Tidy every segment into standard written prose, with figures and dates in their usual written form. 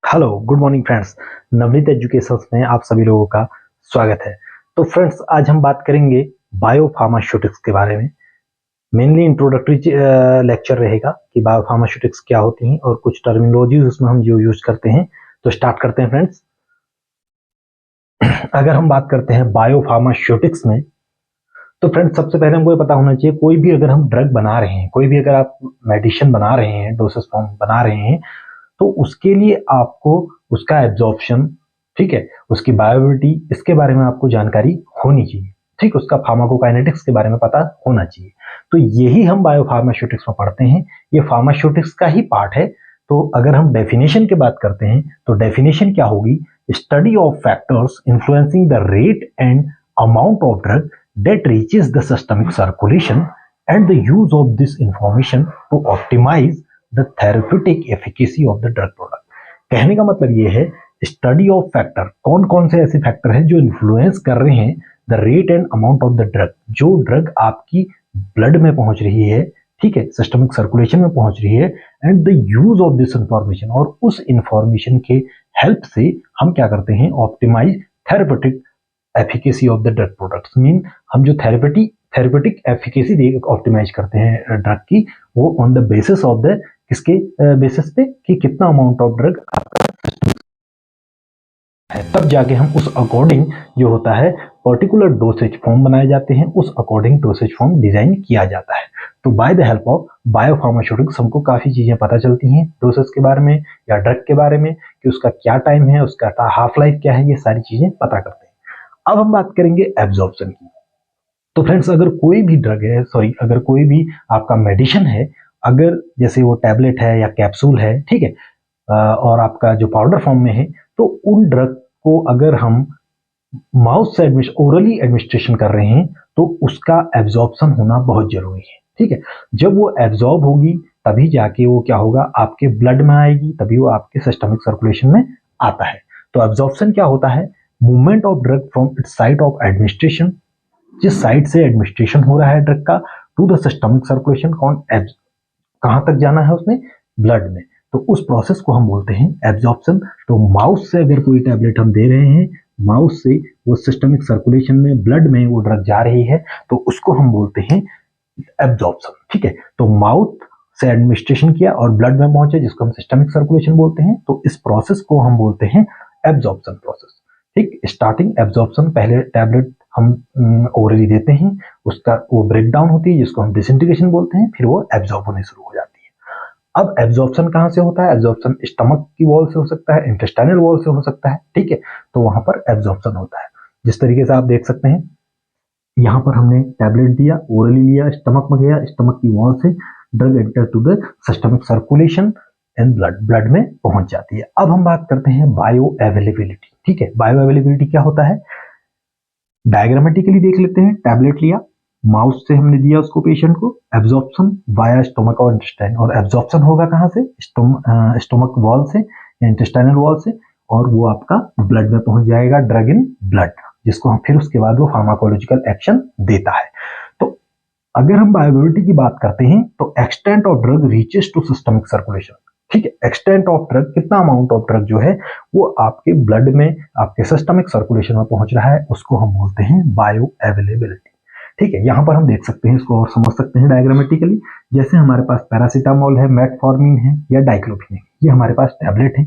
Hello good morning friends. Navneet educations में आप सभी लोगों का स्वागत है। तो फ्रेंड्स, आज हम बात करेंगे बायोफार्मास्यूटिक्स के बारे में। मेनली इंट्रोडक्टरी लेक्चर रहेगा कि बायोफार्मास्यूटिक्स क्या होती हैं और कुछ टर्मिनोलॉजी उसमें हम जो यूज करते हैं। तो स्टार्ट करते हैं फ्रेंड्स। अगर हम बात करते हैं बायोफार्मास्यूटिक्स में, तो फ्रेंड्स सबसे पहले हमको ये पता होना चाहिए, कोई भी अगर हम ड्रग बना रहे हैं, कोई भी अगर आप मेडिसिन बना रहे हैं, डोसेस फॉर्म बना रहे हैं, तो उसके लिए आपको उसका एब्जॉर्प्शन, ठीक है, उसकी बायोबिलिटी, इसके बारे में आपको जानकारी होनी चाहिए। ठीक, उसका फार्माकोकाइनेटिक्स के बारे में पता होना चाहिए। तो यही हम बायोफार्मास्यूटिक्स में पढ़ते हैं, ये फार्मास्यूटिक्स का ही पार्ट है। तो अगर हम डेफिनेशन की बात करते हैं, तो डेफिनेशन क्या होगी? Study of factors influencing the rate and amount of drug that reaches the systemic circulation and the use of this information to optimize the therapeutic efficacy of the drug product। कहने का मतलब ये है, study of factor, कौन कौन से ऐसे factor हैं जो इन्फ्लुएंस कर रहे हैं the rate and amount of the drug, जो ड्रग आपकी ब्लड में पहुंच रही है, ठीक है, सिस्टमिक सर्कुलेशन में पहुंच रही है, and the use of this information, और उस इंफॉर्मेशन के हेल्प से हम क्या करते हैं? Optimize therapeutic efficacy of the drug products. Mean हम जो थेरेपेटिक एफिकेसी ऑप्टिमाइज करते हैं ड्रग की, वो on the basis of the, किसके बेसिस पे? कि कितना अमाउंट ऑफ ड्रग है, तब जाके हम उस अकॉर्डिंग जो होता है पर्टिकुलर डोसेज फॉर्म बनाए जाते हैं, उस अकॉर्डिंग डोसेज फॉर्म डिजाइन किया जाता है। तो by the help of biopharmaceutics हमको काफी चीजें पता चलती हैं डोसेज के बारे में या ड्रग के बारे में, कि उसका क्या टाइम है, उसका हाफ लाइफ क्या है, ये सारी चीजें पता करते हैं। अब हम बात करेंगे एब्जॉर्प्शन की। तो फ्रेंड्स, अगर कोई भी ड्रग है, सॉरी, अगर कोई भी आपका मेडिसिन है, अगर जैसे वो टैबलेट है या कैप्सूल है, ठीक है, और आपका जो पाउडर फॉर्म में है, तो उन ड्रग को अगर हम माउथ से ओरली एडमिनिस्ट्रेशन कर रहे हैं, तो उसका एब्जॉर्प्शन होना बहुत जरूरी है। ठीक है, जब वो एब्जॉर्ब होगी तभी जाके वो क्या होगा? आपके ब्लड में आएगी, तभी वो आपके सिस्टमिक सर्कुलेशन में आता है। तो एब्जॉर्प्शन क्या होता है? Movement of drug from its site of administration, जिस साइड से एडमिनिस्ट्रेशन हो रहा है ड्रग का, टू द सिस्टमिक सर्कुलेशन, कहां तक जाना है उसने? ब्लड में। तो उस प्रोसेस को हम बोलते हैं एब्जॉर्प्शन। तो माउथ से अगर कोई टैबलेट हम दे रहे हैं, माउथ से वो सिस्टमिक सर्कुलेशन में, ब्लड में वो ड्रग जा रही है, तो उसको हम बोलते हैं एब्जॉर्प्शन। ठीक है, तो माउथ से एडमिनिस्ट्रेशन किया और ब्लड में पहुंचे, जिसको हम सिस्टमिक सर्कुलेशन बोलते हैं, तो इस प्रोसेस को हम बोलते हैं एब्जॉर्प्शन प्रोसेस। ठीक, स्टार्टिंग एब्जॉर्प्शन, पहले टैबलेट हम ओरली देते हैं, उसका वो ब्रेक डाउन होती है, जिसको हम डिसइंटीग्रेशन बोलते हैं, फिर वो एब्जॉर्ब होने शुरू हो जाती है। अब एब्जॉर्प्शन कहां से होता है? एब्जॉर्प्शन स्टमक की वॉल से हो सकता है, इंटेस्टाइनल वॉल से हो सकता है, ठीक है, तो वहां पर एब्जॉर्प्शन होता है। जिस तरीके से आप देख सकते हैं, यहाँ पर हमने टैबलेट दिया, ओरली लिया, स्टमक में गया, स्टमक की वॉल से drug enter to the systemic circulation and blood में पहुंच जाती है। अब हम बात करते हैं बायो अवेलेबिलिटी। ठीक है, बायो अवेलेबिलिटी क्या होता है? डायग्रामेटिकली देख लेते हैं। टैबलेट लिया, माउथ से हमने दिया उसको पेशेंट को, एब्जॉर्प्शन वाया स्टोमक और इंटेस्टाइन, और एब्जॉर्प्शन होगा कहां से? स्टोमक वॉल से या इंटेस्टाइनल वॉल से, और वो आपका ब्लड में पहुंच जाएगा, ड्रग इन ब्लड, जिसको हम फिर उसके बाद वो फार्माकोलॉजिकल एक्शन देता है। तो अगर हम बायोबिलिटी की बात करते हैं, तो extent of drug reaches to systemic circulation. ठीक है, एक्सटेंट ऑफ ड्रग, कितना अमाउंट ऑफ ड्रग जो है वो आपके ब्लड में, आपके सिस्टमिक सर्कुलेशन में पहुंच रहा है, उसको हम बोलते हैं बायो अवेलेबिलिटी। ठीक है, यहां पर हम देख सकते हैं, इसको और समझ सकते हैं डायग्रामेटिकली। जैसे हमारे पास पैरासीटामोल है, मेटफॉर्मिन है या डाइक्लोफिन है, ये हमारे पास टैबलेट है।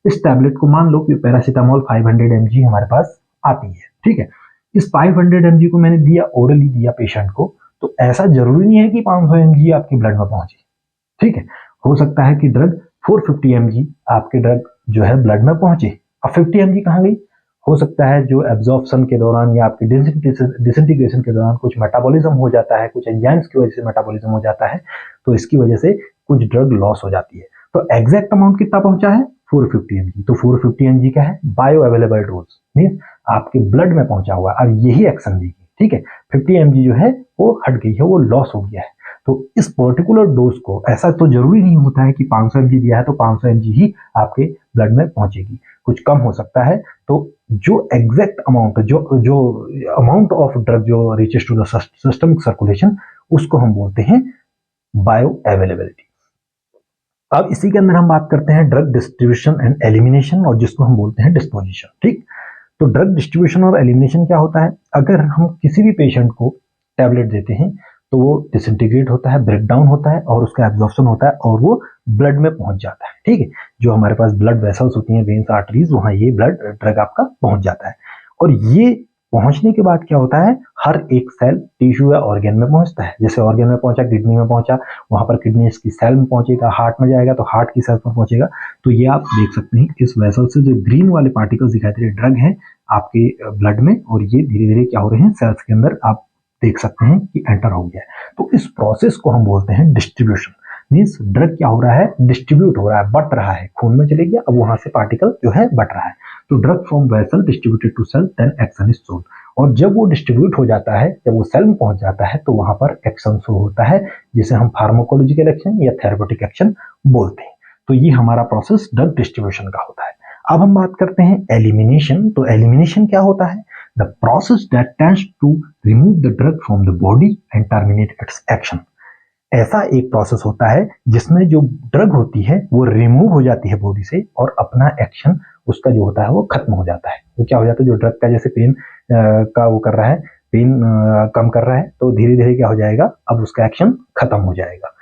इस टैबलेट को मान लो कि पैरासीटामोल 500 mg हमारे पास आती है। ठीक है, इस 500 mg को मैंने दिया, ओरली दिया पेशेंट को, तो ऐसा जरूरी नहीं है कि 500 mg आपके ब्लड में पहुंचे। ठीक है, हो सकता है कि ड्रग 450 mg आपके ड्रग जो है ब्लड में पहुंचे। अब 50 mg कहां गई? हो सकता है जो एब्जॉर्प्शन के दौरान या आपके डिसइंटीग्रेशन के दौरान कुछ मेटाबॉलिज्म हो जाता है, कुछ एंजाइम्स की वजह से मेटाबॉलिज्म हो जाता है, तो इसकी वजह से कुछ ड्रग लॉस हो जाती है। तो एग्जैक्ट अमाउंट कितना पहुंचा है? 450 mg। तो 450 mg क्या है? बायो अवेलेबल डोज, मीन आपके ब्लड में पहुंचा हुआ। अब यही एक्शन देगी। ठीक है, 50 mg जो है वो हट गई है, वो लॉस हो गया है। तो इस पर्टिकुलर डोज को, ऐसा तो जरूरी नहीं होता है कि 500 mg दिया है तो 500 mg ही आपके ब्लड में पहुंचेगी, कुछ कम हो सकता है। तो जो एग्जैक्ट अमाउंट, जो जो अमाउंट ऑफ ड्रग जो reaches to the systemic circulation, उसको हम बोलते हैं बायो अवेलेबिलिटी। अब इसी के अंदर हम बात करते हैं ड्रग डिस्ट्रीब्यूशन एंड एलिमिनेशन, और जिसको हम बोलते हैं डिस्पोजिशन। ठीक, तो ड्रग डिस्ट्रीब्यूशन और एलिमिनेशन क्या होता है? अगर हम किसी भी पेशेंट को टैबलेट देते हैं तो वो डिसइंटीग्रेट होता है, ब्रेक डाउन होता है और उसका एब्जॉर्प्शन होता है और वो ब्लड में पहुंच जाता है। ठीक है, जो हमारे पास ब्लड वेसल्स होती हैं, वेन्स, आर्टरीज, वहां ये ब्लड ड्रग आपका पहुंच जाता है। और ये पहुंचने के बाद क्या होता है, हर एक सेल, टिश्यू या ऑर्गन में पहुंचता है। जैसे ऑर्गन में पहुंचा, किडनी में पहुंचा, वहां पर किडनी की सेल में पहुंचेगा, हार्ट में जाएगा तो हार्ट की सेल पर पहुंचेगा। तो ये आप देख सकते हैं इस वेसल से जो ग्रीन वाले पार्टिकल्स दिखाई दे रहे ड्रग है आपके ब्लड में, और ये धीरे धीरे क्या हो रहे हैं, सेल्स के अंदर आप देख सकते हैं कि एंटर हो गया है। तो इस प्रोसेस को हम बोलते हैं डिस्ट्रीब्यूशन। मीन्स ड्रग क्या हो रहा है, डिस्ट्रीब्यूट हो रहा है, बट रहा है, खून में चले गया, अब वहां से पार्टिकल जो है बट रहा है। तो drug from vessel distributed to cell, then action is shown. और जब वो डिस्ट्रीब्यूट हो जाता है, जब वो सेल में पहुंच जाता है, तो वहां पर एक्शन शो होता है, जिसे हम फार्माकोलॉजिकल एक्शन या थेरेपेटिक एक्शन बोलते हैं। तो ये हमारा प्रोसेस ड्रग डिस्ट्रीब्यूशन का होता है। अब हम बात करते हैं एलिमिनेशन। तो एलिमिनेशन क्या होता है? The process that tends to remove the drug from the body and terminate its action. ऐसा एक प्रोसेस होता है जिसमें जो ड्रग होती है वो रिमूव हो जाती है बॉडी से और अपना एक्शन उसका जो होता है वो खत्म हो जाता है। वो क्या हो जाता है, जो ड्रग का जैसे पेन का वो कर रहा है, पेन कम कर रहा है, तो धीरे धीरे क्या हो जाएगा, अब उसका एक्शन खत्म हो जाएगा।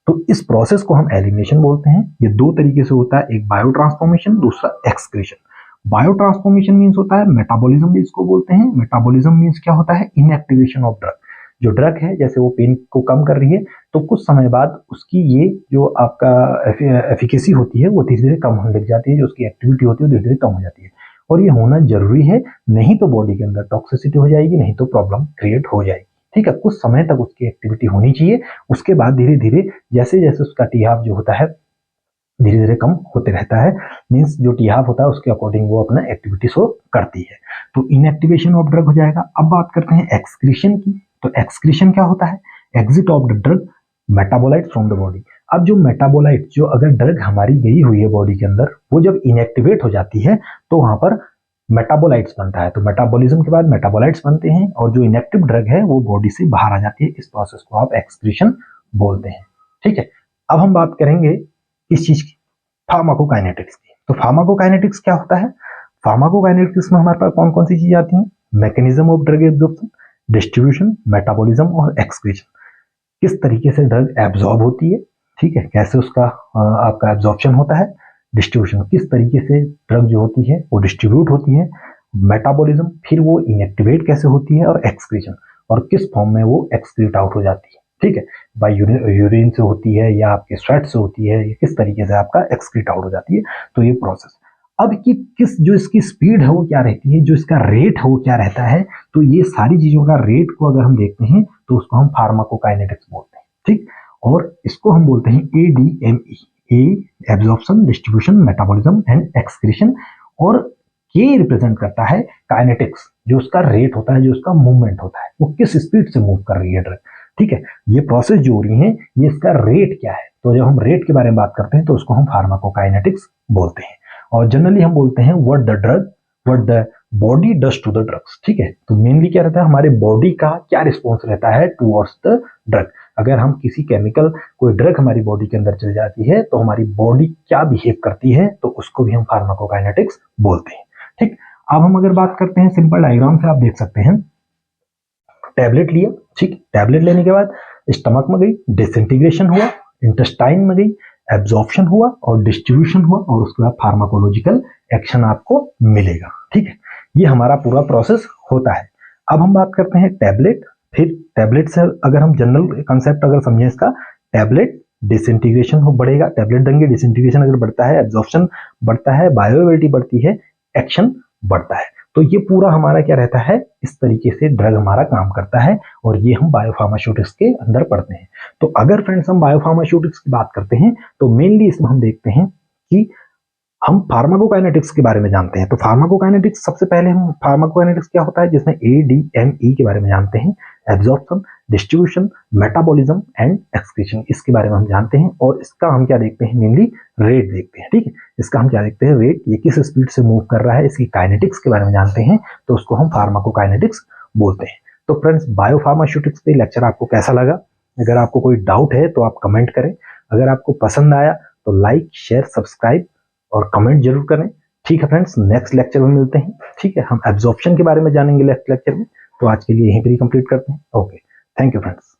तो इस प्रोसेस को हम एलिमिनेशन बोलते हैं। ये दो तरीके से होता है, एक बायो ट्रांसफॉर्मेशन, दूसरा एक्सक्रीशन। बायो ट्रांसफॉर्मेशन मीन्स होता है मेटाबॉलिज्म, इसको बोलते हैं। मेटाबॉलिज्म मीन्स क्या होता है, इनएक्टिवेशन ऑफ ड्रग। जो ड्रग है जैसे वो पेन को कम कर रही है, तो कुछ समय बाद उसकी ये जो आपका एफिकेसी होती है वो धीरे धीरे कम होने लग जाती है, जो उसकी एक्टिविटी होती है वो धीरे धीरे कम हो जाती है। और ये होना जरूरी है, नहीं तो बॉडी के अंदर टॉक्सिसिटी हो जाएगी, नहीं तो प्रॉब्लम क्रिएट हो जाएगी। ठीक है, कुछ समय तक उसकी एक्टिविटी होनी चाहिए, उसके बाद धीरे धीरे जैसे जैसे उसका टीहाफ जो होता है धीरे धीरे कम होते रहता है। मीन्स जो टीहाफ होता है उसके अकॉर्डिंग वो अपना एक्टिविटी शो करती है। तो इनएक्टिवेशन ऑफ ड्रग हो जाएगा। अब बात करते हैं एक्सक्रीशन की। तो एक्सक्रीशन क्या होता है, exit of the drug metabolite from the body. अब जो मेटाबोलाइट, जो अगर ड्रग हमारी गई हुई है बॉडी के अंदर, वो जब इनएक्टिवेट हो जाती है तो वहां पर मेटाबोलाइट्स बनता है। तो मेटाबॉलिज्म के बाद मेटाबोलाइट्स बनते हैं और जो इनएक्टिव ड्रग है वो बॉडी से बाहर आ जाती है। इस प्रोसेस को आप एक्सक्रीशन बोलते हैं। ठीक है, अब हम बात करेंगे इस चीज की, फार्माकोकाइनेटिक्स की। तो फार्माकोकाइनेटिक्स क्या होता है? फार्माकोकाइनेटिक्स में हमारे पास कौन कौन सी चीजें आती हैं? Mechanism of drug absorption, distribution, metabolism और एक्सक्रीशन। किस तरीके से ड्रग एब्जॉर्ब होती है, ठीक है, कैसे उसका आपका एब्जॉर्प्शन होता है, डिस्ट्रीब्यूशन, किस तरीके से ड्रग जो होती है वो डिस्ट्रीब्यूट होती है, मेटाबॉलिज्म, फिर वो इनएक्टिवेट कैसे होती है, और एक्सक्रीशन, और किस फॉर्म में वो एक्सक्रीट आउट हो जाती है। ठीक है, बाय यूरिन से होती है या आपके स्वेट से होती है, या किस तरीके से आपका एक्सक्रीट आउट हो जाती है। तो ये प्रोसेस, अब की किस जो इसकी स्पीड है वो क्या रहती है, जो इसका रेट है वो क्या रहता है, तो ये सारी चीजों का रेट को अगर हम देखते हैं तो उसको हम फार्माकोकाइनेटिक्स बोलते हैं। ठीक, और इसको हम बोलते हैं ADME, A absorption, distribution, metabolism and excretion, और के रिप्रेजेंट करता है काइनेटिक्स, जो उसका रेट होता है, जो उसका मूवमेंट होता है, वो किस स्पीड से मूव कर रही है ड्रग। ठीक है, ये प्रोसेस जो हो रही है ये इसका रेट क्या है, तो जब हम रेट के बारे में बात करते हैं तो उसको हम फार्माकोकाइनेटिक्स बोलते हैं। और जनरली हम बोलते हैं what the body does to the drugs. ठीक है, तो मेनली क्या रहता है, हमारे बॉडी का क्या रिस्पॉन्स रहता है टूवर्ड्स द ड्रग। अगर हम किसी केमिकल, कोई ड्रग हमारी बॉडी के अंदर चल जाती है तो हमारी बॉडी क्या बिहेव करती है, तो उसको भी हम फार्माकोकाइनेटिक्स बोलते हैं। ठीक, अब हम अगर बात करते हैं, सिंपल डायग्राम से आप देख सकते हैं, टैबलेट लिया, ठीक, टैबलेट लेने के बाद स्टमक में गई, डिसइंटीग्रेशन हुआ, इंटेस्टाइन में गई, एब्जॉर्प्शन हुआ और डिस्ट्रीब्यूशन हुआ, और उसके बाद फार्माकोलॉजिकल एक्शन आपको मिलेगा। ठीक है, ये हमारा पूरा प्रोसेस होता है। अब हम बात करते हैं टैबलेट। फिर टैबलेट से अगर हम जनरल कंसेप्ट अगर समझें इसका, टैबलेट डिसइंटीग्रेशन हो बढ़ेगा, टैबलेट देंगे, डिसइंटीग्रेशन अगर बढ़ता है, एब्जॉर्प्शन बढ़ता है, बायोअवेलेबिलिटी बढ़ती है, एक्शन बढ़ता है। तो ये पूरा हमारा क्या रहता है, इस तरीके से ड्रग हमारा काम करता है, और ये हम बायोफार्मास्यूटिक्स के अंदर पढ़ते हैं। तो अगर फ्रेंड्स हम बायोफार्मास्यूटिक्स की बात करते हैं तो मेनली इसमें हम देखते हैं कि हम फार्माकोकाइनेटिक्स के बारे में जानते हैं। तो फार्माकोकाइनेटिक्स, सबसे पहले हम फार्माकोकाइनेटिक्स क्या होता है, जिसमें ADME के बारे में जानते हैं, absorption, distribution, metabolism and excretion, इसके बारे में हम जानते हैं। और इसका हम क्या देखते हैं, मेनली रेट देखते हैं। ठीक है, इसका हम क्या देखते हैं, रेट, ये किस स्पीड से मूव कर रहा है, इसकी काइनेटिक्स के बारे में जानते हैं, तो उसको हम फार्माकोकाइनेटिक्स बोलते हैं। तो फ्रेंड्स, बायोफार्मास्यूटिक्स पे लेक्चर आपको कैसा लगा? अगर आपको कोई डाउट है तो आप कमेंट करें। अगर आपको पसंद आया तो लाइक, शेयर, सब्सक्राइब और कमेंट जरूर करें। ठीक है फ्रेंड्स, नेक्स्ट लेक्चर में मिलते हैं। ठीक है, हम एब्जॉर्प्शन के बारे में जानेंगे नेक्स्ट लेक्चर में। तो आज के लिए यहीं पर ही कंप्लीट करते हैं। Okay, thank you friends.